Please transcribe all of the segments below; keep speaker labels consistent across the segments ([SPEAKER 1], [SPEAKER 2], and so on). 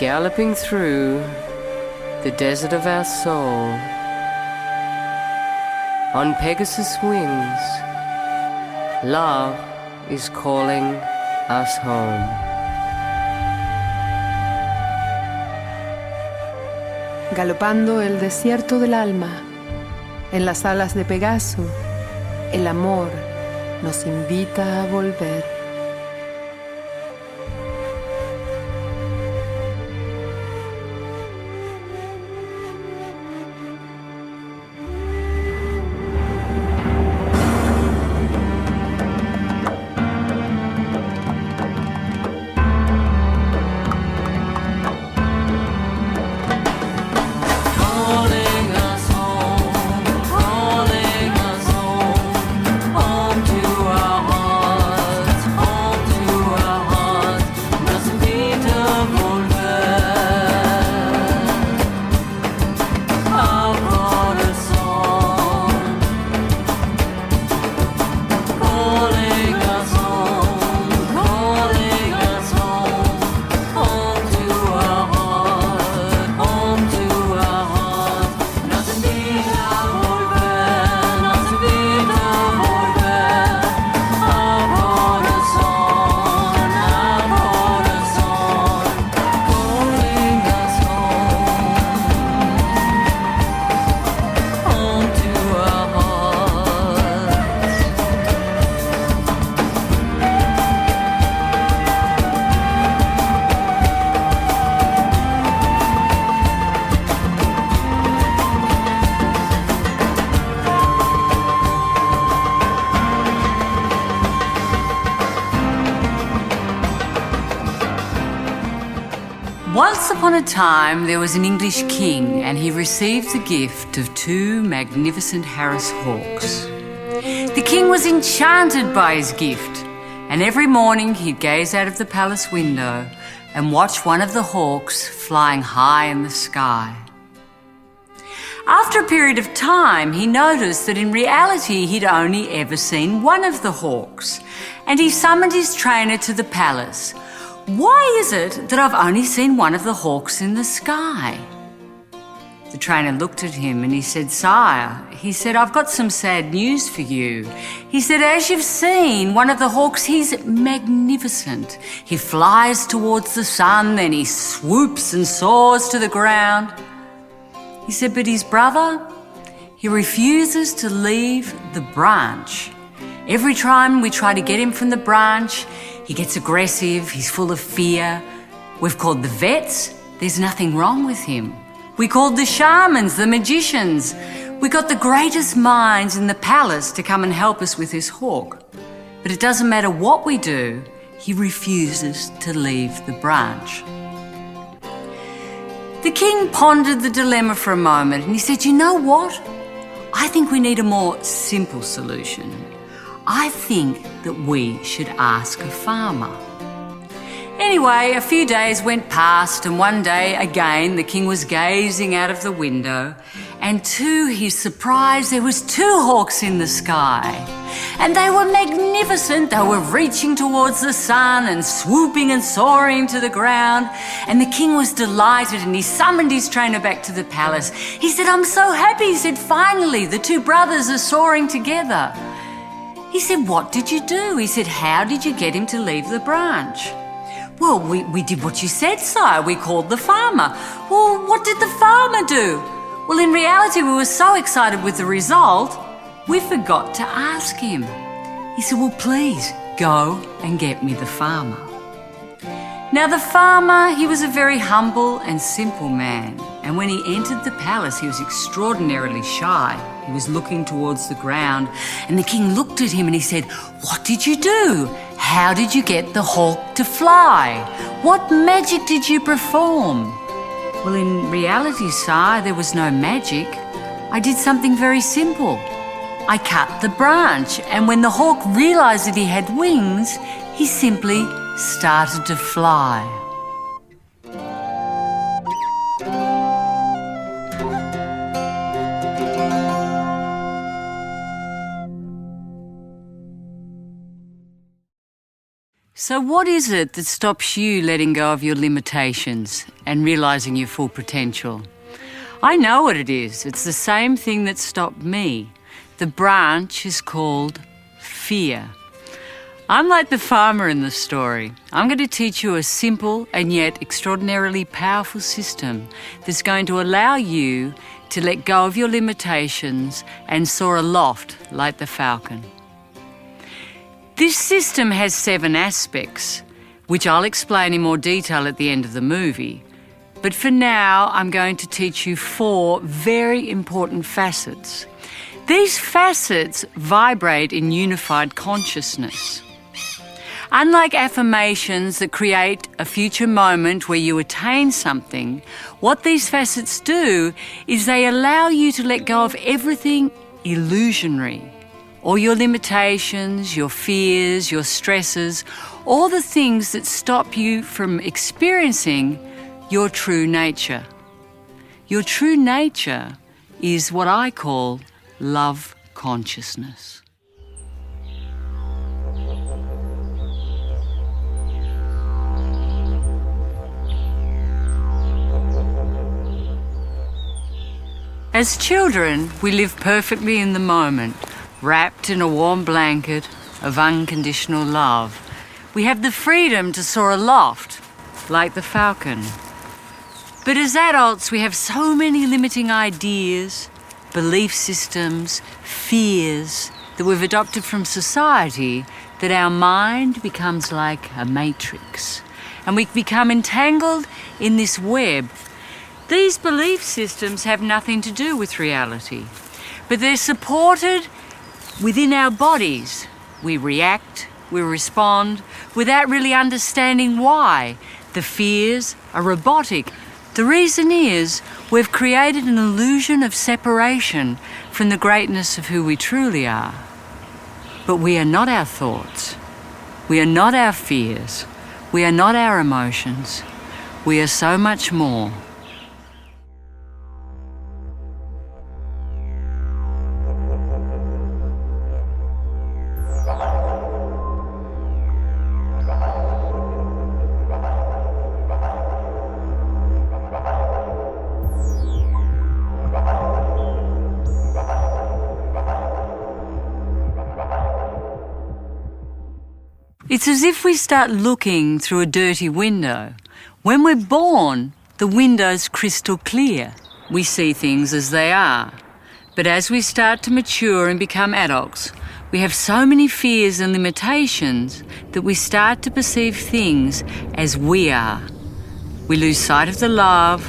[SPEAKER 1] galloping through the desert of our soul. On Pegasus wings, love is calling us home.
[SPEAKER 2] Galopando el desierto del alma, en las alas de Pegaso, el amor nos invita a volver.
[SPEAKER 3] Once upon a time, there was an English king, and he received the gift of 2 magnificent Harris hawks. The king was enchanted by his gift, and every morning he'd gaze out of the palace window and watch one of the hawks flying high in the sky. After a period of time, he noticed that in reality he'd only ever seen one of the hawks, and he summoned his trainer to the palace. "Why is it that I've only seen one of the hawks in the sky?" The trainer looked at him and he said, "Sire," he said, "I've got some sad news for you." He said, "As you've seen, one of the hawks, he's magnificent. He flies towards the sun, then he swoops and soars to the ground." He said, "But his brother, he refuses to leave the branch. Every time we try to get him from the branch, he gets aggressive, he's full of fear. We've called the vets, there's nothing wrong with him. We called the shamans, the magicians. We got the greatest minds in the palace to come and help us with this hawk. But it doesn't matter what we do, he refuses to leave the branch." The king pondered the dilemma for a moment and he said, "You know what? I think we need a more simple solution. I think that we should ask a farmer." Anyway, a few days went past, and one day again the king was gazing out of the window, and to his surprise there was 2 hawks in the sky. And they were magnificent. They were reaching towards the sun and swooping and soaring to the ground. And the king was delighted and he summoned his trainer back to the palace. He said, "I'm so happy." He said, "Finally, the 2 brothers are soaring together." He said, "What did you do?" He said, "How did you get him to leave the branch?" "Well, we did what you said, sire. We called the farmer." "Well, what did the farmer do?" "Well, in reality, we were so excited with the result, we forgot to ask him." He said, "Well, please go and get me the farmer." Now the farmer, he was a very humble and simple man, and when he entered the palace, he was extraordinarily shy. He was looking towards the ground, and the king looked at him and he said, "What did you do? How did you get the hawk to fly? What magic did you perform?" "Well, in reality, sire, there was no magic. I did something very simple. I cut the branch, and when the hawk realized that he had wings, he simply started to fly." So what is it that stops you letting go of your limitations and realising your full potential? I know what it is. It's the same thing that stopped me. The branch is called fear. I'm like the farmer in the story. I'm going to teach you a simple and yet extraordinarily powerful system that's going to allow you to let go of your limitations and soar aloft like the falcon. This system has 7 aspects, which I'll explain in more detail at the end of the movie. But for now, I'm going to teach you 4 very important facets. These facets vibrate in unified consciousness. Unlike affirmations that create a future moment where you attain something, what these facets do is they allow you to let go of everything illusionary. All your limitations, your fears, your stresses, all the things that stop you from experiencing your true nature. Your true nature is what I call love consciousness. As children, we live perfectly in the moment, wrapped in a warm blanket of unconditional love. We have the freedom to soar aloft, like the falcon. But as adults, we have so many limiting ideas, belief systems, fears that we've adopted from society that our mind becomes like a matrix. And we become entangled in this web. These belief systems have nothing to do with reality, but they're supported within our bodies. We react, we respond, without really understanding why. The fears are robotic. The reason is we've created an illusion of separation from the greatness of who we truly are. But we are not our thoughts. We are not our fears. We are not our emotions. We are so much more. It's as if we start looking through a dirty window. When we're born, the window's crystal clear. We see things as they are. But as we start to mature and become adults, we have so many fears and limitations that we start to perceive things as we are. We lose sight of the love.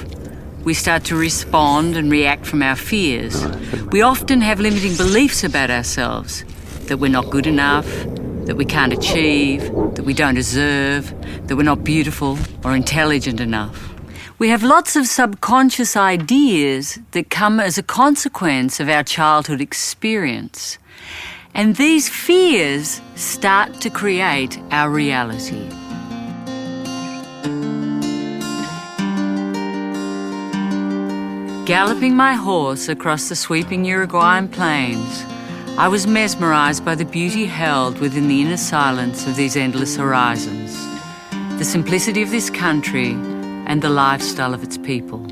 [SPEAKER 3] We start to respond and react from our fears. We often have limiting beliefs about ourselves, that we're not good enough, that we can't achieve, that we don't deserve, that we're not beautiful or intelligent enough. We have lots of subconscious ideas that come as a consequence of our childhood experience. And these fears start to create our reality. Galloping my horse across the sweeping Uruguayan plains, I was mesmerised by the beauty held within the inner silence of these endless horizons, the simplicity of this country and the lifestyle of its people.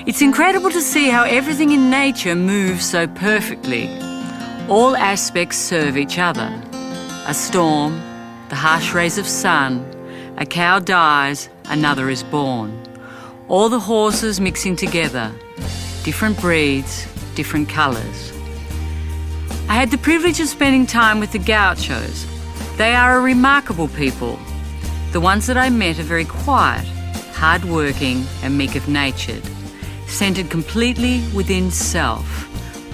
[SPEAKER 3] It's incredible to see how everything in nature moves so perfectly. All aspects serve each other. A storm, the harsh rays of sun, a cow dies, another is born. All the horses mixing together, different breeds, different colours. I had the privilege of spending time with the gauchos. They are a remarkable people. The ones that I met are very quiet, hard-working and meek of natured, centred completely within self.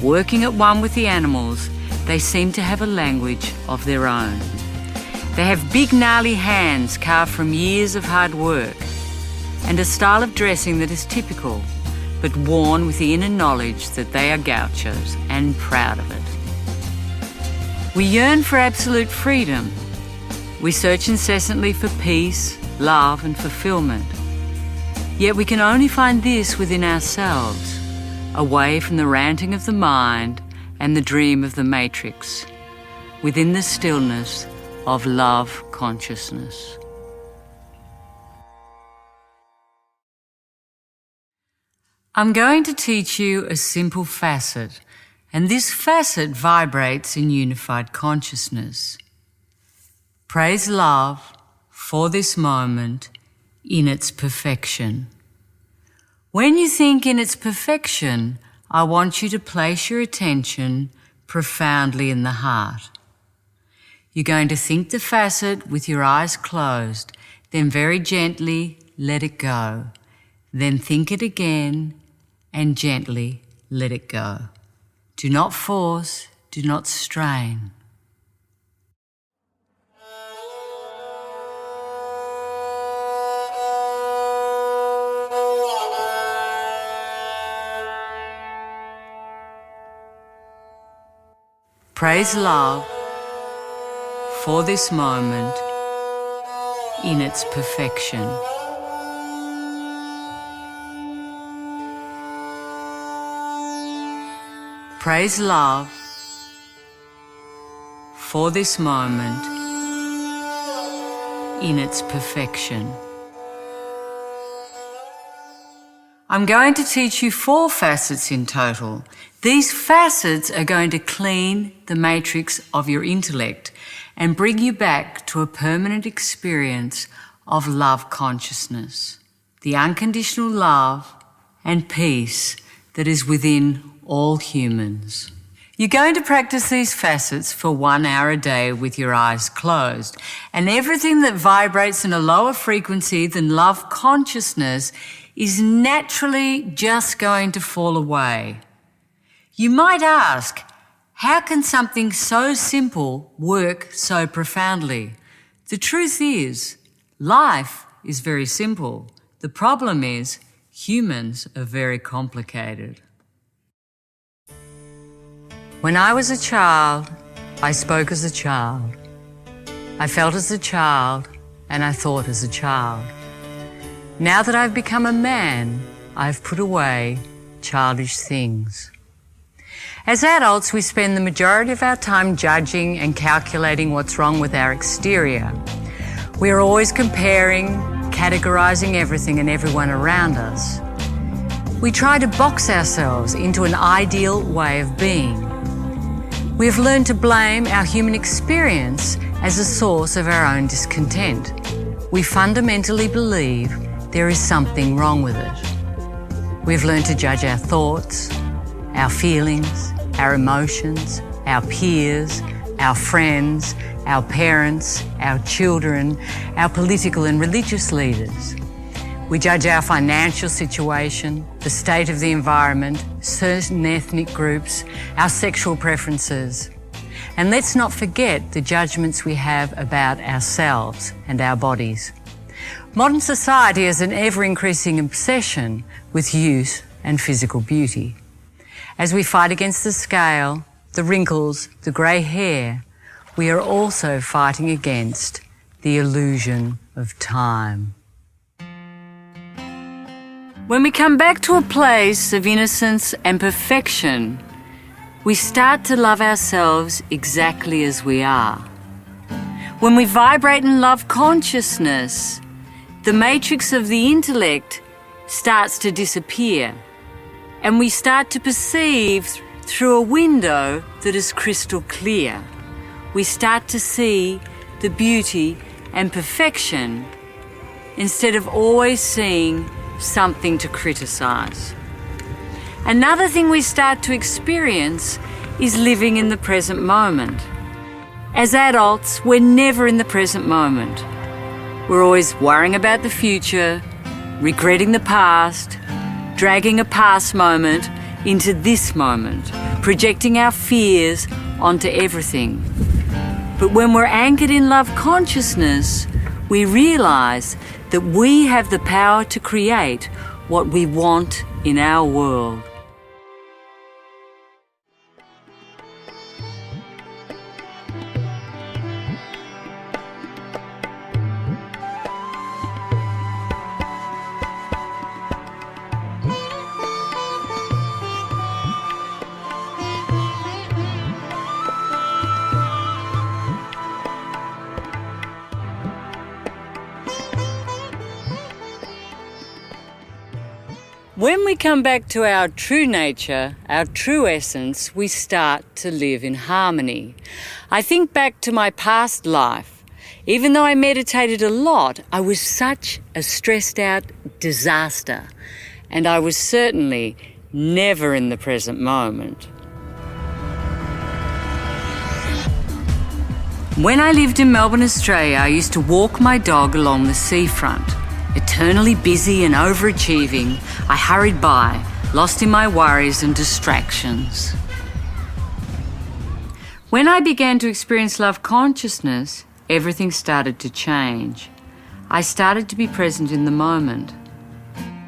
[SPEAKER 3] Working at one with the animals, they seem to have a language of their own. They have big gnarly hands carved from years of hard work and a style of dressing that is typical, but worn with the inner knowledge that they are gauchos and proud of it. We yearn for absolute freedom. We search incessantly for peace, love and fulfillment. Yet we can only find this within ourselves, away from the ranting of the mind and the dream of the matrix. Within the stillness, of love consciousness. I'm going to teach you a simple facet, and this facet vibrates in unified consciousness. Praise love for this moment in its perfection. When you think in its perfection, I want you to place your attention profoundly in the heart. You're going to think the facet with your eyes closed, then very gently let it go. Then think it again and gently let it go. Do not force, do not strain. Praise love for this moment in its perfection. Praise love for this moment in its perfection. I'm going to teach you 4 facets in total. These facets are going to clean the matrix of your intellect and bring you back to a permanent experience of love consciousness, the unconditional love and peace that is within all humans. You're going to practice these facets for 1 hour a day with your eyes closed, and everything that vibrates in a lower frequency than love consciousness is naturally just going to fall away. You might ask, how can something so simple work so profoundly? The truth is, life is very simple. The problem is, humans are very complicated. When I was a child, I spoke as a child. I felt as a child, and I thought as a child. Now that I've become a man, I've put away childish things. As adults, we spend the majority of our time judging and calculating what's wrong with our exterior. We are always comparing, categorizing everything and everyone around us. We try to box ourselves into an ideal way of being. We have learned to blame our human experience as a source of our own discontent. We fundamentally believe there is something wrong with it. We've learned to judge our thoughts, our feelings, our emotions, our peers, our friends, our parents, our children, our political and religious leaders. We judge our financial situation, the state of the environment, certain ethnic groups, our sexual preferences. And let's not forget the judgments we have about ourselves and our bodies. Modern society has an ever-increasing obsession with youth and physical beauty. As we fight against the scale, the wrinkles, the grey hair, we are also fighting against the illusion of time. When we come back to a place of innocence and perfection, we start to love ourselves exactly as we are. When we vibrate in love consciousness, the matrix of the intellect starts to disappear, and we start to perceive through a window that is crystal clear. We start to see the beauty and perfection instead of always seeing something to criticize. Another thing we start to experience is living in the present moment. As adults, we're never in the present moment. We're always worrying about the future, regretting the past, dragging a past moment into this moment, projecting our fears onto everything. But when we're anchored in love consciousness, we realize that we have the power to create what we want in our world.
[SPEAKER 1] When we come back to our true nature, our true essence, we start to live in harmony. I think back to my past life. Even though I meditated a lot, I was such a stressed out disaster, and I was certainly never in the present moment. When I lived in Melbourne, Australia, I used to walk my dog along the seafront. Eternally busy and overachieving, I hurried by, lost in my worries and distractions. When I began to experience love consciousness, everything started to change. I started to be present in the moment.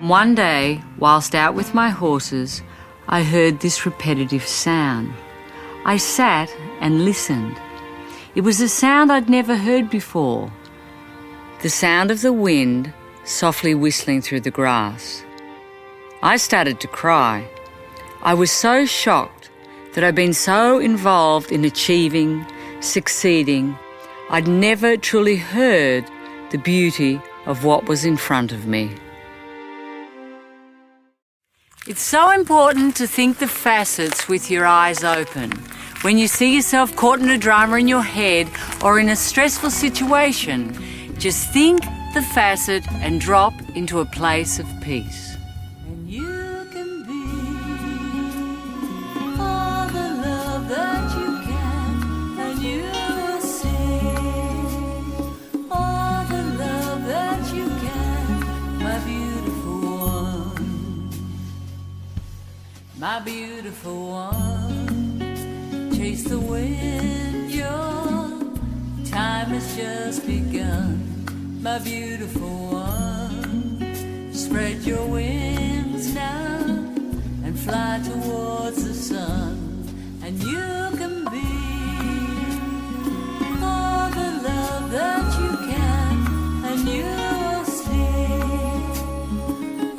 [SPEAKER 1] One day, whilst out with my horses, I heard this repetitive sound. I sat and listened. It was a sound I'd never heard before. The sound of the wind softly whistling through the grass. I started to cry. I was so shocked that I'd been so involved in achieving, succeeding, I'd never truly heard the beauty of what was in front of me. It's so important to think the facets with your eyes open. When you see yourself caught in a drama in your head or in a stressful situation, just think the facet and drop into a place of peace.
[SPEAKER 3] And you can be all the love that you can, and you will see all the love that you can, my beautiful one, my beautiful one. Chase the wind, your time has just begun. My beautiful one, spread your wings now and fly towards the sun, and you can be all the love that you can, and you will see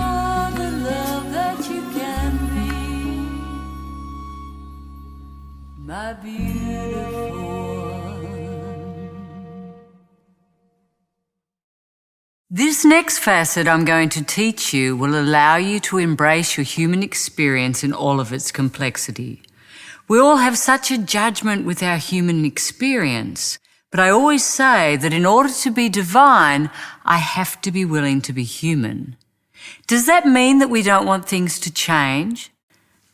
[SPEAKER 3] all the love that you can be, my beautiful one. This next facet I'm going to teach you will allow you to embrace your human experience in all of its complexity. We all have such a judgment with our human experience, but I always say that in order to be divine, I have to be willing to be human. Does that mean that we don't want things to change?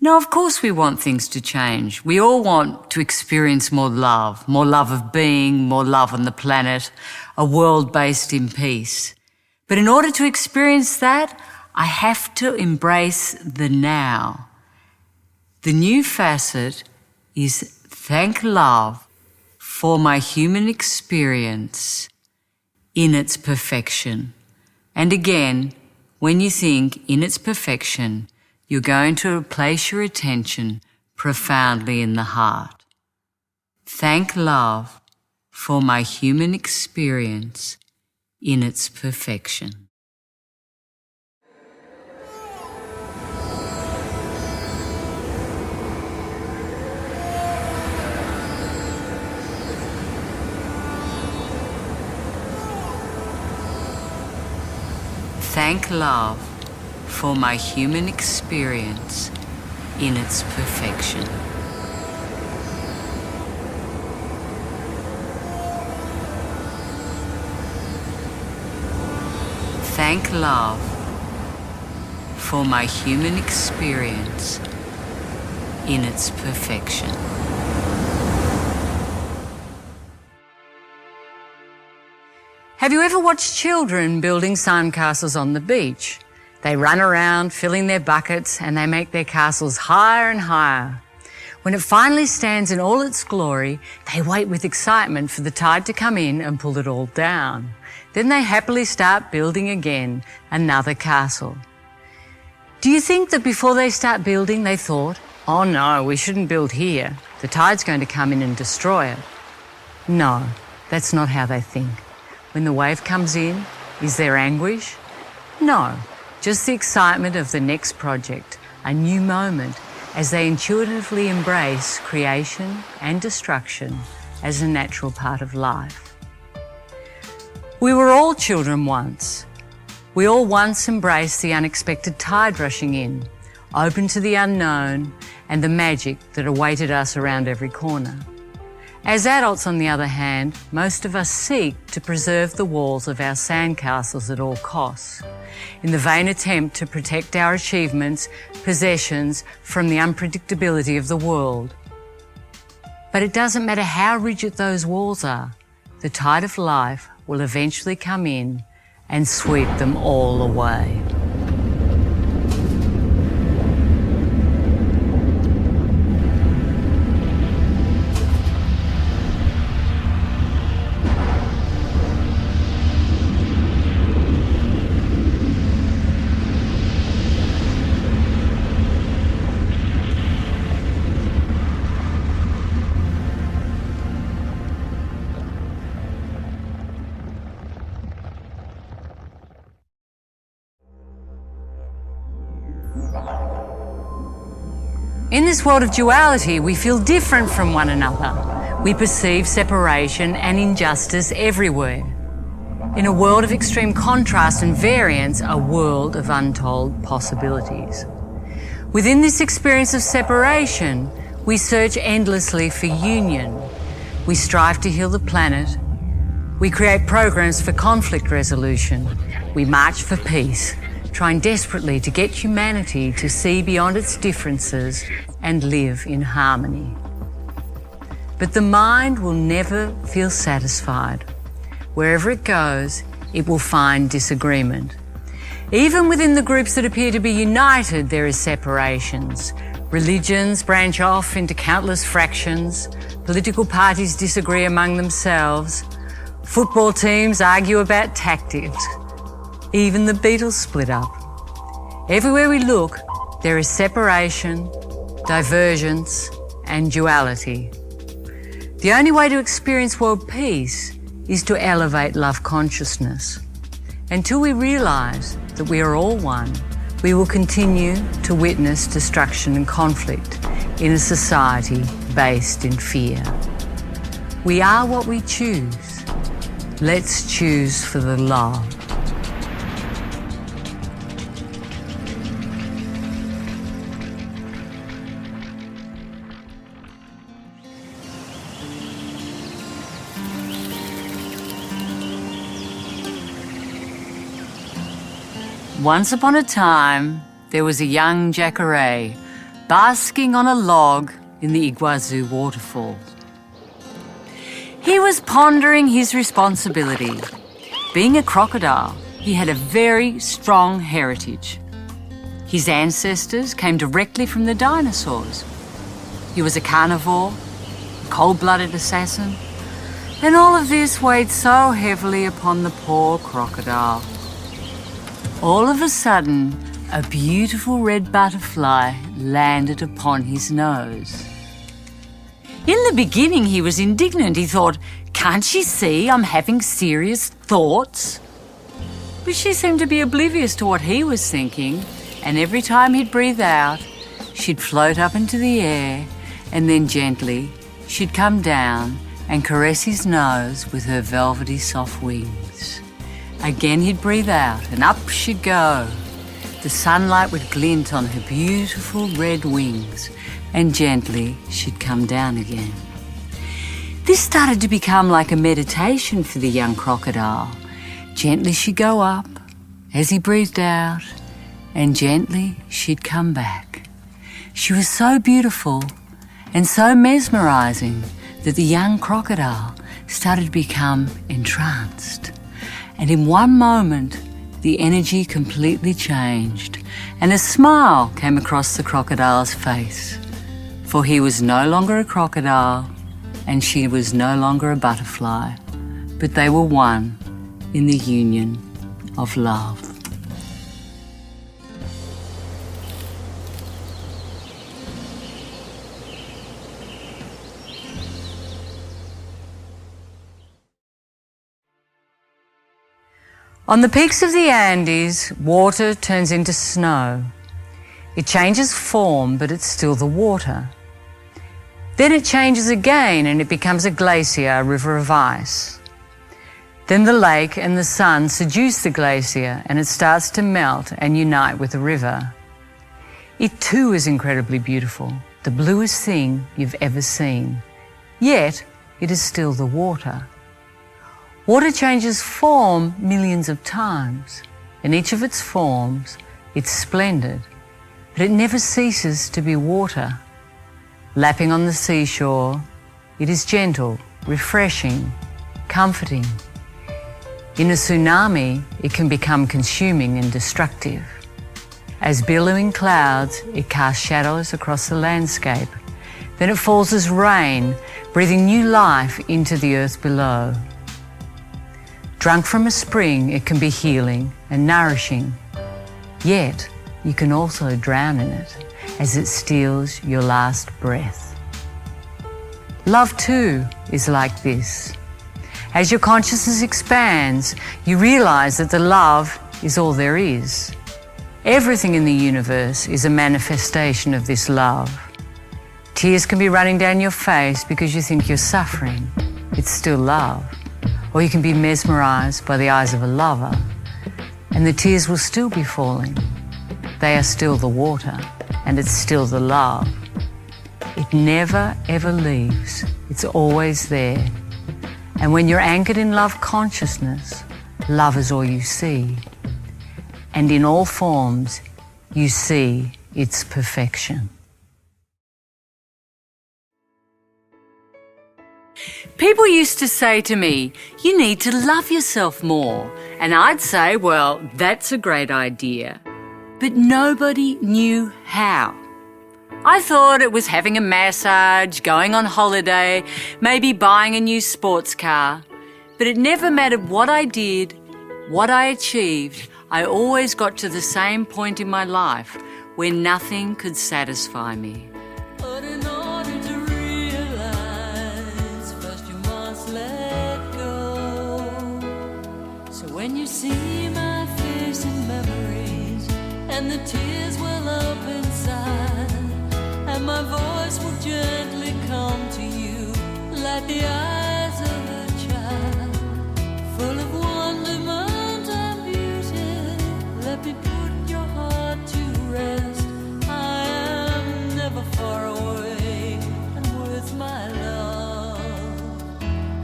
[SPEAKER 3] No, of course we want things to change. We all want to experience more love of being, more love on the planet, a world based in peace. But in order to experience that, I have to embrace the now. The new facet is thank love for my human experience in its perfection. And again, when you think in its perfection, you're going to place your attention profoundly in the heart. Thank love for my human experience in its perfection. Thank love for my human experience in its perfection. Thank love for my human experience in its perfection. Have you ever watched children building sandcastles on the beach? They run around filling their buckets and they make their castles higher and higher. When it finally stands in all its glory, they wait with excitement for the tide to come in and pull it all down. Then they happily start building again another castle. Do you think that before they start building they thought, oh no, we shouldn't build here. The tide's going to come in and destroy it. No, that's not how they think. When the wave comes in, is there anguish? No, just the excitement of the next project, a new moment, as they intuitively embrace creation and destruction as a natural part of life. We were all children once.
[SPEAKER 1] We all once embraced the unexpected tide rushing in, open to the unknown and the magic that awaited us around every corner. As adults, on the other hand, most of us seek to preserve the walls of our sandcastles at all costs, in the vain attempt to protect our achievements, possessions from the unpredictability of the world. But it doesn't matter how rigid those walls are, the tide of life will eventually come in and sweep them all away. In this world of duality, we feel different from one another. We perceive separation and injustice everywhere. In a world of extreme contrast and variance, a world of untold possibilities. Within this experience of separation, we search endlessly for union. We strive to heal the planet. We create programs for conflict resolution. We march for peace, trying desperately to get humanity to see beyond its differences and live in harmony. But the mind will never feel satisfied. Wherever it goes, it will find disagreement. Even within the groups that appear to be united, there is separations. Religions branch off into countless fractions. Political parties disagree among themselves. Football teams argue about tactics. Even the Beatles split up. Everywhere we look, there is separation, divergence, and duality. The only way to experience world peace is to elevate love consciousness. Until we realize that we are all one, we will continue to witness destruction and conflict in a society based in fear. We are what we choose. Let's choose for the love. Once upon a time, there was a young jacare basking on a log in the Iguazu waterfall. He was pondering his responsibility. Being a crocodile, he had a very strong heritage. His ancestors came directly from the dinosaurs. He was a carnivore, a cold-blooded assassin, and all of this weighed so heavily upon the poor crocodile. All of a sudden, a beautiful red butterfly landed upon his nose. In the beginning, he was indignant. He thought, "Can't she see I'm having serious thoughts?" But she seemed to be oblivious to what he was thinking, and every time he'd breathe out, she'd float up into the air, and then gently she'd come down and caress his nose with her velvety soft wings. Again he'd breathe out, and up she'd go. The sunlight would glint on her beautiful red wings, and gently she'd come down again. This started to become like a meditation for the young crocodile. Gently she'd go up as he breathed out, and gently she'd come back. She was so beautiful and so mesmerizing that the young crocodile started to become entranced. And in one moment, the energy completely changed, and a smile came across the crocodile's face. For he was no longer a crocodile, and she was no longer a butterfly, but they were one in the union of love. On the peaks of the Andes, water turns into snow. It changes form, but it's still the water. Then it changes again and it becomes a glacier, a river of ice. Then the lake and the sun seduce the glacier and it starts to melt and unite with the river. It too is incredibly beautiful, the bluest thing you've ever seen. Yet it is still the water. Water changes form millions of times. In each of its forms, it's splendid, but it never ceases to be water. Lapping on the seashore, it is gentle, refreshing, comforting. In a tsunami, it can become consuming and destructive. As billowing clouds, it casts shadows across the landscape. Then it falls as rain, breathing new life into the earth below. Drunk from a spring, it can be healing and nourishing. Yet, you can also drown in it as it steals your last breath. Love too is like this. As your consciousness expands, you realize that the love is all there is. Everything in the universe is a manifestation of this love. Tears can be running down your face because you think you're suffering. It's still love. Or you can be mesmerized by the eyes of a lover, and the tears will still be falling. They are still the water, and it's still the love. It never, ever leaves. It's always there. And when you're anchored in love consciousness, love is all you see. And in all forms, you see its perfection.
[SPEAKER 3] People used to say to me, you need to love yourself more. And I'd say, well, that's a great idea. But nobody knew how. I thought it was having a massage, going on holiday, maybe buying a new sports car. But it never mattered what I did, what I achieved, I always got to the same point in my life where nothing could satisfy me.
[SPEAKER 4] But in order to realize, first you must let go. So when you see my face in memories, and the tears well up inside, and my voice will gently come to you like the eyes of a child, full of wonderment and beauty. Let me put your heart to rest. I am never far away, and with my love,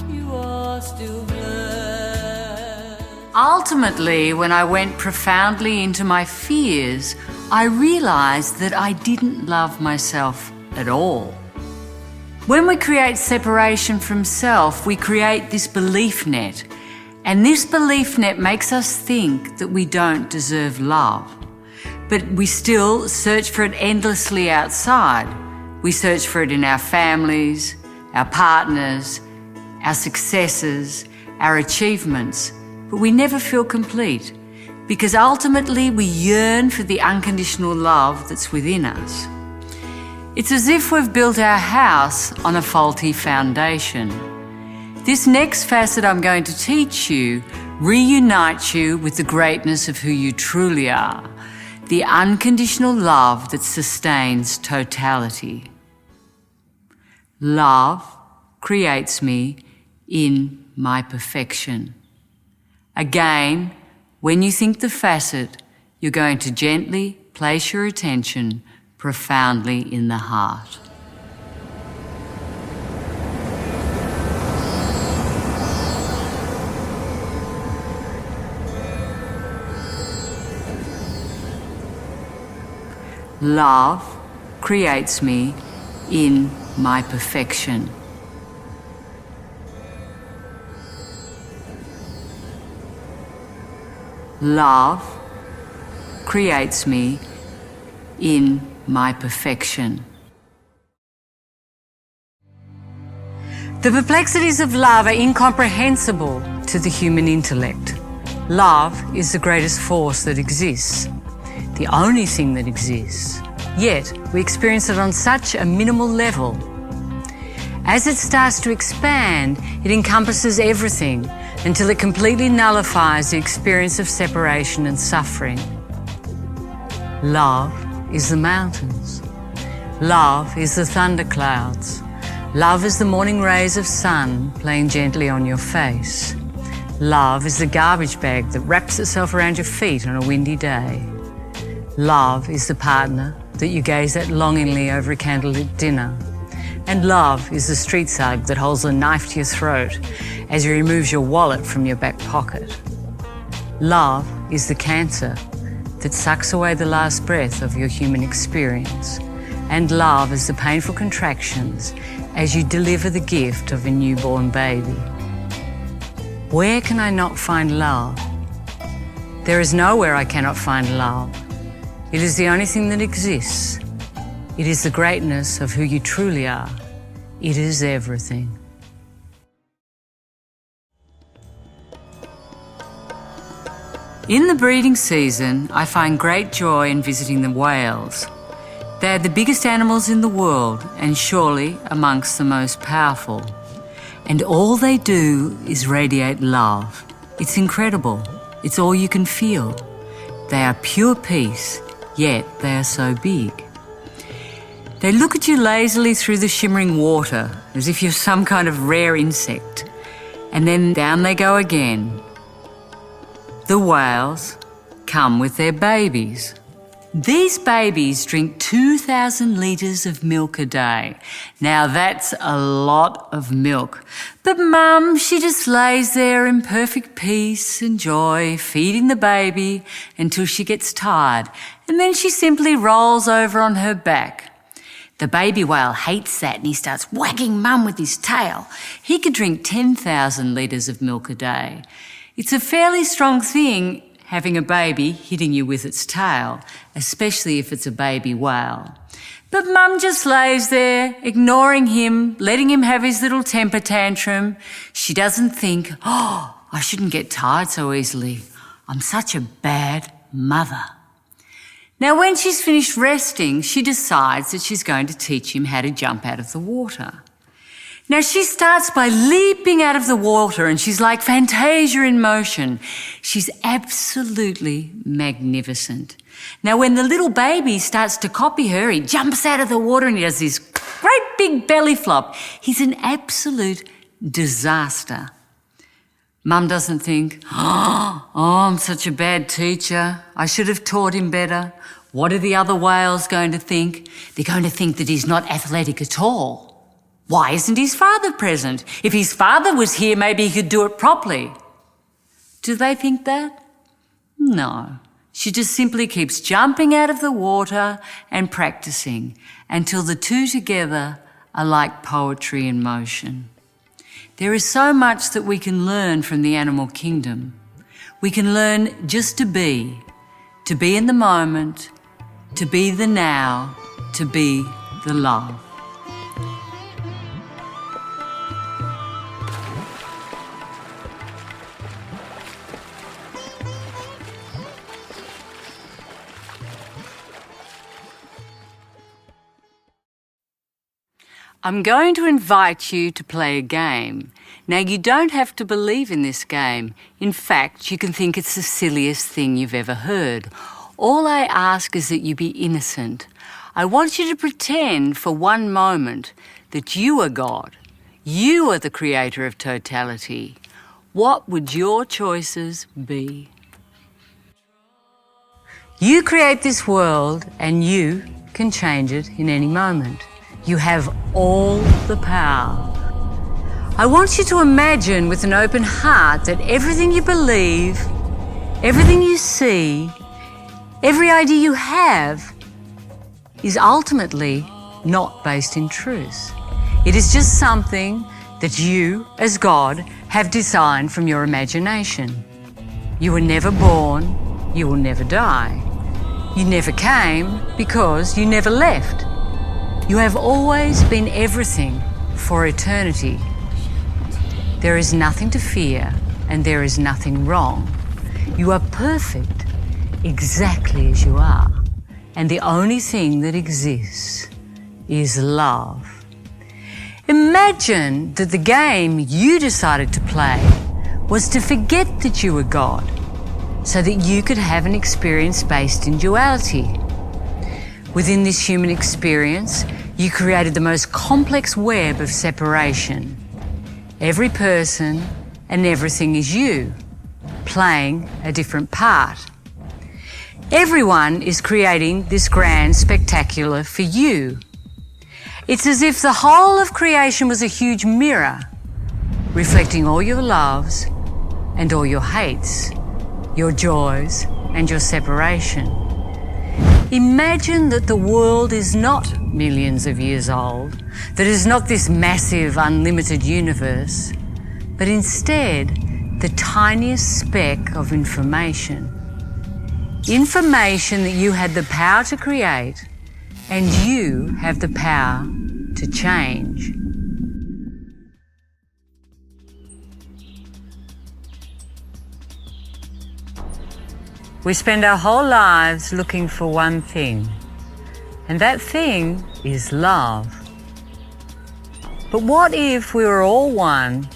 [SPEAKER 4] you are still blessed.
[SPEAKER 3] Ultimately, when I went profoundly into my fears, I realized that I didn't love myself at all. When we create separation from self, we create this belief net. And this belief net makes us think that we don't deserve love. But we still search for it endlessly outside. We search for it in our families, our partners, our successes, our achievements. But we never feel complete, because ultimately we yearn for the unconditional love that's within us. It's as if we've built our house on a faulty foundation. This next facet I'm going to teach you reunites you with the greatness of who you truly are, the unconditional love that sustains totality. Love creates me in my perfection. Again, when you think the facet, you're going to gently place your attention profoundly in the heart. Love creates me in my perfection. Love creates me in my perfection. The perplexities of love are incomprehensible to the human intellect. Love is the greatest force that exists, the only thing that exists. Yet, we experience it on such a minimal level. As it starts to expand, it encompasses everything until it completely nullifies the experience of separation and suffering. Love is the mountains. Love is the thunderclouds. Love is the morning rays of sun playing gently on your face.
[SPEAKER 1] Love is the garbage bag that wraps itself around your feet on a windy day. Love is the partner that you gaze at longingly over a candlelit dinner. And love is the street thug that holds a knife to your throat as he removes your wallet from your back pocket. Love is the cancer that sucks away the last breath of your human experience. And love is the painful contractions as you deliver the gift of a newborn baby. Where can I not find love? There is nowhere I cannot find love. It is the only thing that exists. It is the greatness of who you truly are. It is everything. In the breeding season, I find great joy in visiting the whales. They are the biggest animals in the world and surely amongst the most powerful. And all they do is radiate love. It's incredible. It's all you can feel. They are pure peace, yet they are so big. They look at you lazily through the shimmering water as if you're some kind of rare insect. And then down they go again. The whales come with their babies. These babies drink 2,000 litres of milk a day. Now that's a lot of milk. But Mum, she just lays there in perfect peace and joy, feeding the baby until she gets tired. And then she simply rolls over on her back. The baby whale hates that and he starts wagging Mum with his tail. He could drink 10,000 litres of milk a day. It's a fairly strong thing having a baby hitting you with its tail, especially if it's a baby whale. But Mum just lays there, ignoring him, letting him have his little temper tantrum. She doesn't think, oh, I shouldn't get tired so easily. I'm such a bad mother. Now, when she's finished resting, she decides that she's going to teach him how to jump out of the water. Now, she starts by leaping out of the water and she's like Fantasia in motion. She's absolutely magnificent. Now, when the little baby starts to copy her, he jumps out of the water and he does this great big belly flop. He's an absolute disaster. Mum doesn't think, oh, I'm such a bad teacher. I should have taught him better. What are the other whales going to think? They're going to think that he's not athletic at all. Why isn't his father present? If his father was here, maybe he could do it properly. Do they think that? No. She just simply keeps jumping out of the water and practicing until the two together are like poetry in motion. There is so much that we can learn from the animal kingdom. We can learn just to be in the moment, to be the now, to be the love. I'm going to invite you to play a game. Now, you don't have to believe in this game. In fact, you can think it's the silliest thing you've ever heard. All I ask is that you be innocent. I want you to pretend for one moment that you are God. You are the creator of totality. What would your choices be? You create this world and you can change it in any moment. You have all the power. I want you to imagine with an open heart that everything you believe, everything you see, every idea you have is ultimately not based in truth. It is just something that you, as God, have designed from your imagination. You were never born, you will never die. You never came because you never left. You have always been everything for eternity. There is nothing to fear and there is nothing wrong. You are perfect exactly as you are. And the only thing that exists is love. Imagine that the game you decided to play was to forget that you were God so that you could have an experience based in duality. Within this human experience, you created the most complex web of separation. Every person and everything is you, playing a different part. Everyone is creating this grand spectacular for you. It's as if the whole of creation was a huge mirror, reflecting all your loves and all your hates, your joys and your separation. Imagine that the world is not millions of years old, that it is not this massive, unlimited universe, but instead the tiniest speck of information. Information that you had the power to create and you have the power to change. We spend our whole lives looking for one thing, and that thing is love. But what if we were all one?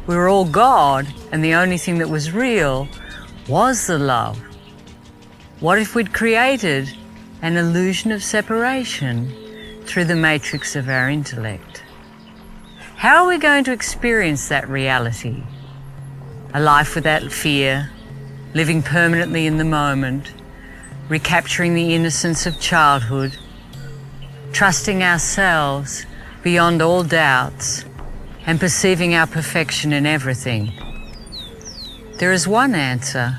[SPEAKER 1] We were all God, and the only thing that was real was the love. What if we'd created an illusion of separation through the matrix of our intellect? How are we going to experience that reality? A life without fear, living permanently in the moment, recapturing the innocence of childhood, trusting ourselves beyond all doubts, and perceiving our perfection in everything. There is one answer,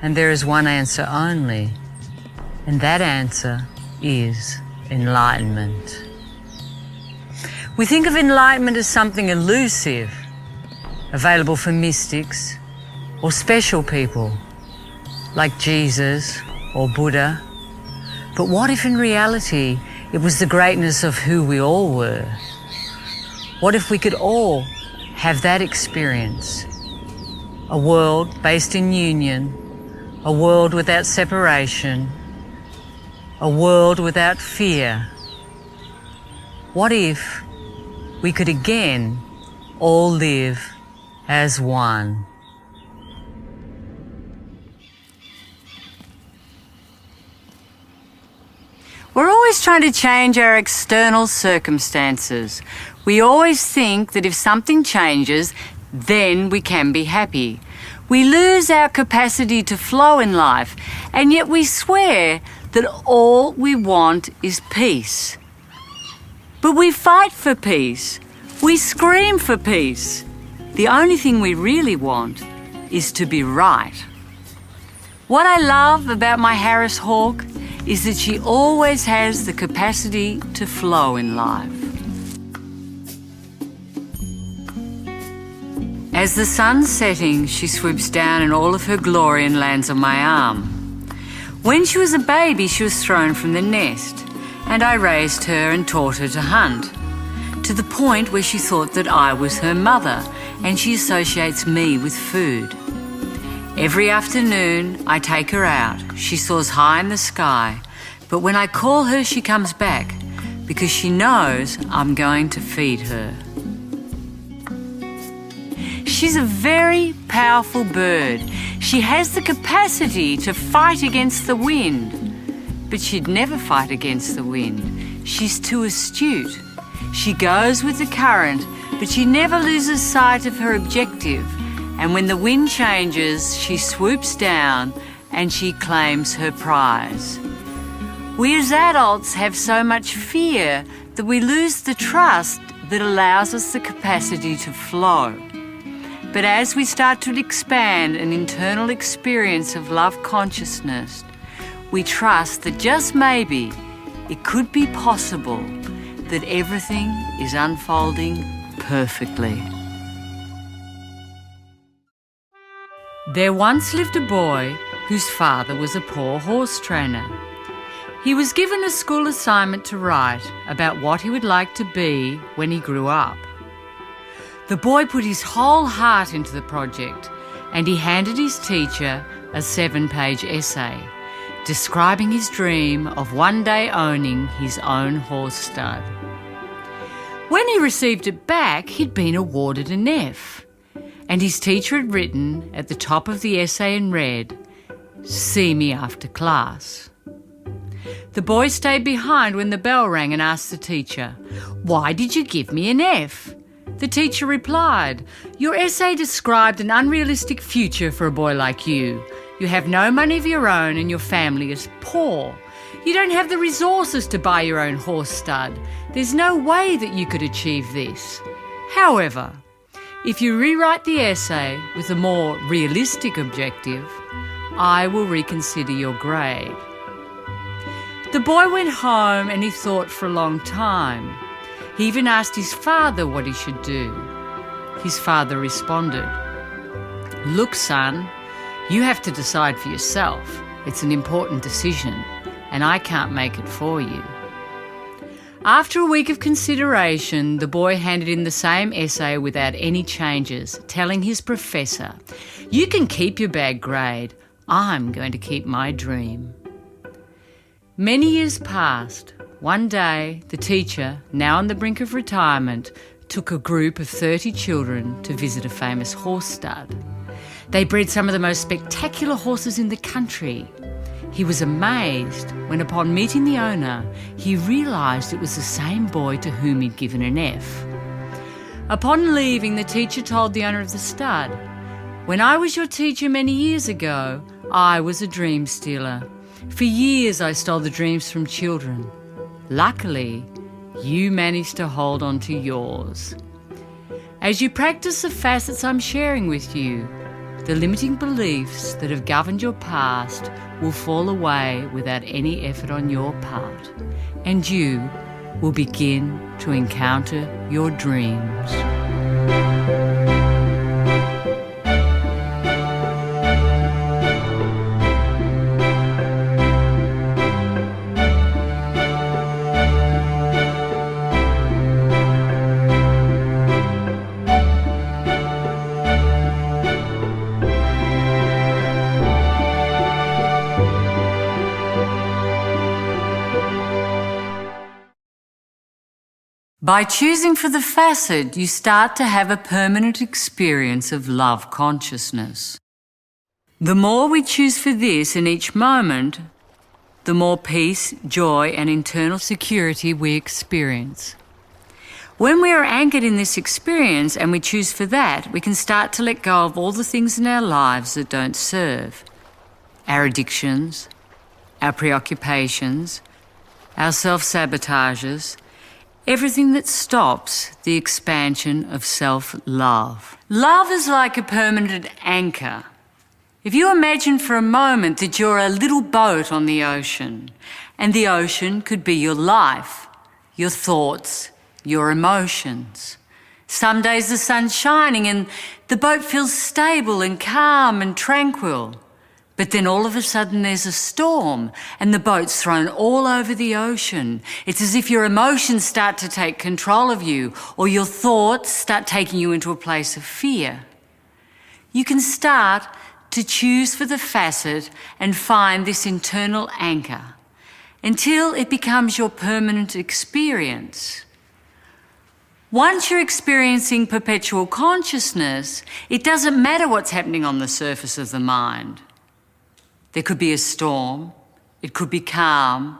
[SPEAKER 1] and there is one answer only, and that answer is enlightenment. We think of enlightenment as something elusive, available for mystics or special people like Jesus or Buddha. But what if in reality it was the greatness of who we all were? What if we could all have that experience? A world based in union, a world without separation, a world without fear. What if we could again all live as one?
[SPEAKER 3] We're always trying to change our external circumstances. We always think that if something changes, then we can be happy. We lose our capacity to flow in life, and yet we swear that all we want is peace. But we fight for peace. We scream for peace. The only thing we really want is to be right. What I love about my Harris hawk is that she always has the capacity to flow in life. As the sun's setting, she swoops down in all of her glory and lands on my arm. When she was a baby, she was thrown from the nest, and I raised her and taught her to hunt, to the point where she thought that I was her mother, and she associates me with food. Every afternoon, I take her out. She soars high in the sky, but when I call her, she comes back because she knows I'm going to feed her. She's a very powerful bird. She has the capacity to fight against the wind, but she'd never fight against the wind. She's too astute. She goes with the current, but she never loses sight of her objective. And when the wind changes, she swoops down and she claims her prize. We as adults have so much fear that we lose the trust that allows us the capacity to flow. But as we start to expand an internal experience of love consciousness, we trust that just maybe it could be possible that everything is unfolding perfectly. There once lived a boy whose father was a poor horse trainer. He was given a school assignment to write about what he would like to be when he grew up. The boy put his whole heart into the project, and he handed his teacher a 7-page essay describing his dream of one day owning his own horse stud. When he received it back, he'd been awarded an F. And his teacher had written at the top of the essay in red, "See me after class." The boy stayed behind when the bell rang and asked the teacher, "Why did you give me an F?"
[SPEAKER 1] The teacher replied, "Your essay described an unrealistic future for a boy like you. You have no money of your own and your family is poor. You don't have the resources to buy your own horse stud. There's no way that you could achieve this. However, if you rewrite the essay with a more realistic objective, I will reconsider your grade." The boy went home and he thought for a long time. He even asked his father what he should do. His father responded, "Look, son, you have to decide for yourself. It's an important decision, and I can't make it for you." After a week of consideration, the boy handed in the same essay without any changes, telling his professor, "You can keep your bad grade. I'm going to keep my dream." Many years passed. One day, the teacher, now on the brink of retirement, took a group of 30 children to visit a famous horse stud. They bred some of the most spectacular horses in the country. He was amazed when, upon meeting the owner, he realised it was the same boy to whom he'd given an F. Upon leaving, the teacher told the owner of the stud, "When I was your teacher many years ago, I was a dream stealer. For years I stole the dreams from children. Luckily, you managed to hold on to yours. As you practice the facets I'm sharing with you, the limiting beliefs that have governed your past will fall away without any effort on your part, and you will begin to encounter your dreams." By choosing for the facet, you start to have a permanent experience of love consciousness. The more we choose for this in each moment, the more peace, joy, and internal security we experience. When we are anchored in this experience and we choose for that, we can start to let go of all the things in our lives that don't serve. Our addictions, our preoccupations, our self-sabotages, everything that stops the expansion of self-love. Love is like a permanent anchor. If you imagine for a moment that you're a little boat on the ocean, and the ocean could be your life, your thoughts, your emotions. Some days the sun's shining and the boat feels stable and calm and tranquil. But then all of a sudden there's a storm and the boat's thrown all over the ocean. It's as if your emotions start to take control of you, or your thoughts start taking you into a place of fear. You can start to choose for the facet and find this internal anchor until it becomes your permanent experience. Once you're experiencing perpetual consciousness, it doesn't matter what's happening on the surface of the mind. There could be a storm, it could be calm,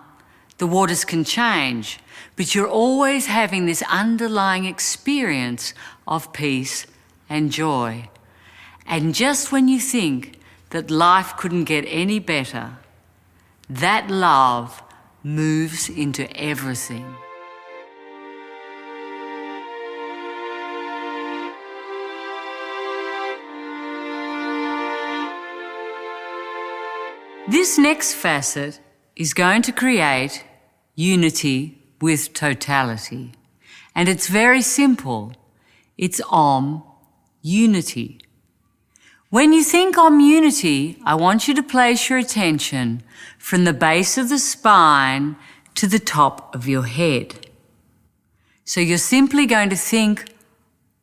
[SPEAKER 1] the waters can change, but you're always having this underlying experience of peace and joy. And just when you think that life couldn't get any better, that love moves into everything. This next facet is going to create unity with totality. And it's very simple. It's Om Unity. When you think Om Unity, I want you to place your attention from the base of the spine to the top of your head. So you're simply going to think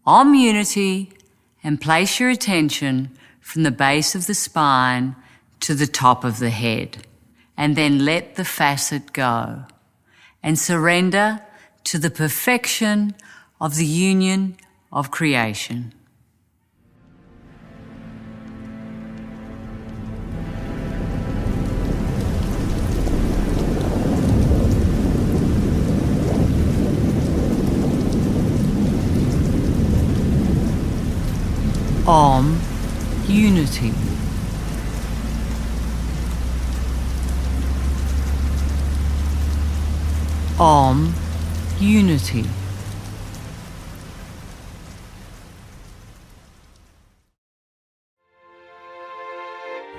[SPEAKER 1] Om Unity and place your attention from the base of the spine to the top of the head, and then let the facet go and surrender to the perfection of the union of creation. Om, unity. Om, unity.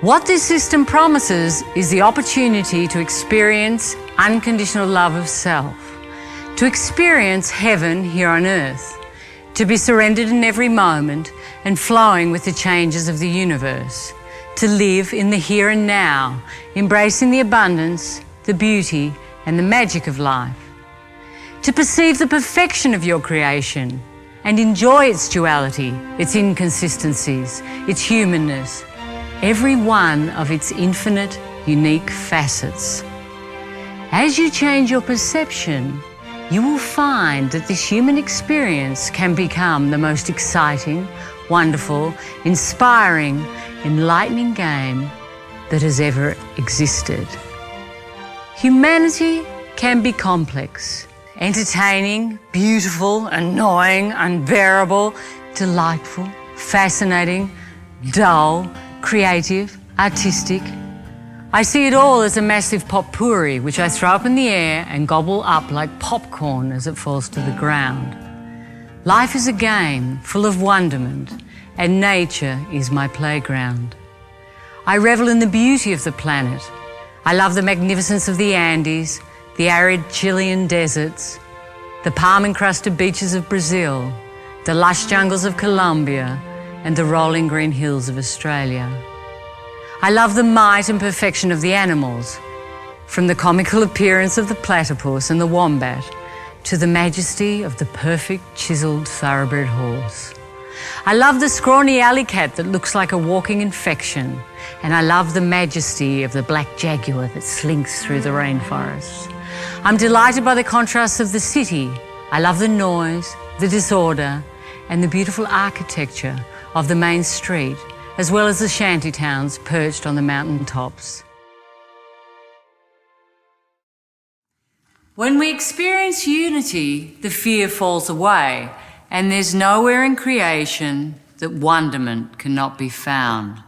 [SPEAKER 1] What this system promises is the opportunity to experience unconditional love of self, to experience heaven here on earth, to be surrendered in every moment and flowing with the changes of the universe, to live in the here and now, embracing the abundance, the beauty, and the magic of life, to perceive the perfection of your creation and enjoy its duality, its inconsistencies, its humanness, every one of its infinite, unique facets. As you change your perception, you will find that this human experience can become the most exciting, wonderful, inspiring, enlightening game that has ever existed. Humanity can be complex, entertaining, beautiful, annoying, unbearable, delightful, fascinating, dull, creative, artistic. I see it all as a massive potpourri which I throw up in the air and gobble up like popcorn as it falls to the ground. Life is a game full of wonderment, and nature is my playground. I revel in the beauty of the planet. I love the magnificence of the Andes, the arid Chilean deserts, the palm-encrusted beaches of Brazil, the lush jungles of Colombia, and the rolling green hills of Australia. I love the might and perfection of the animals, from the comical appearance of the platypus and the wombat to the majesty of the perfect chiseled thoroughbred horse. I love the scrawny alley cat that looks like a walking infection, and I love the majesty of the black jaguar that slinks through the rainforests. I'm delighted by the contrasts of the city. I love the noise, the disorder, and the beautiful architecture of the main street, as well as the shanty towns perched on the mountain tops. When we experience unity, the fear falls away, and there's nowhere in creation that wonderment cannot be found.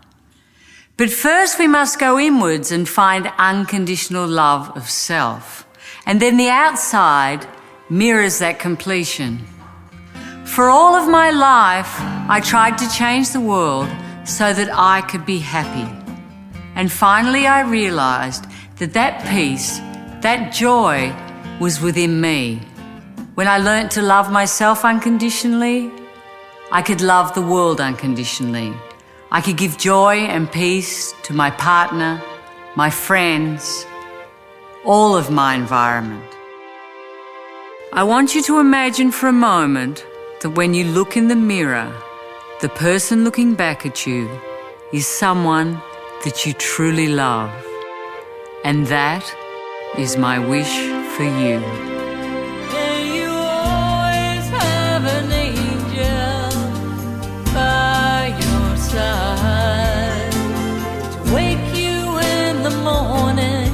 [SPEAKER 1] But first we must go inwards and find unconditional love of self, and then the outside mirrors that completion. For all of my life, I tried to change the world so that I could be happy. And finally I realized that that peace, that joy, was within me. When I learnt to love myself unconditionally, I could love the world unconditionally. I could give joy and peace to my partner, my friends, all of my environment. I want you to imagine for a moment that when you look in the mirror, the person looking back at you is someone that you truly love. And that is my wish for you.
[SPEAKER 4] And you always have an angel by your side to wake you in the morning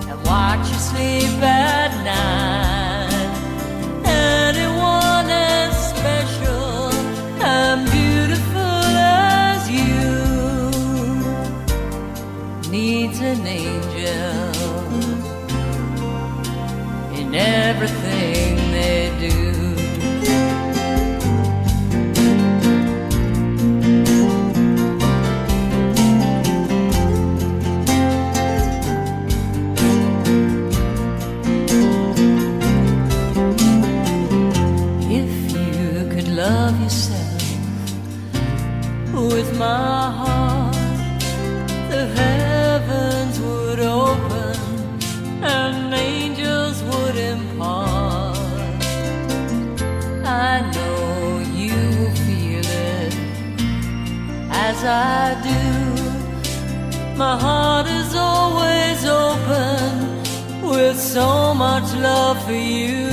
[SPEAKER 4] and watch you sleep at night. Anyone as special and beautiful as you needs an angel in everything they do. If you could love yourself with my heart, the heavens would open and angels would impart. I know you feel it as I do. My heart is always open with so much love for you.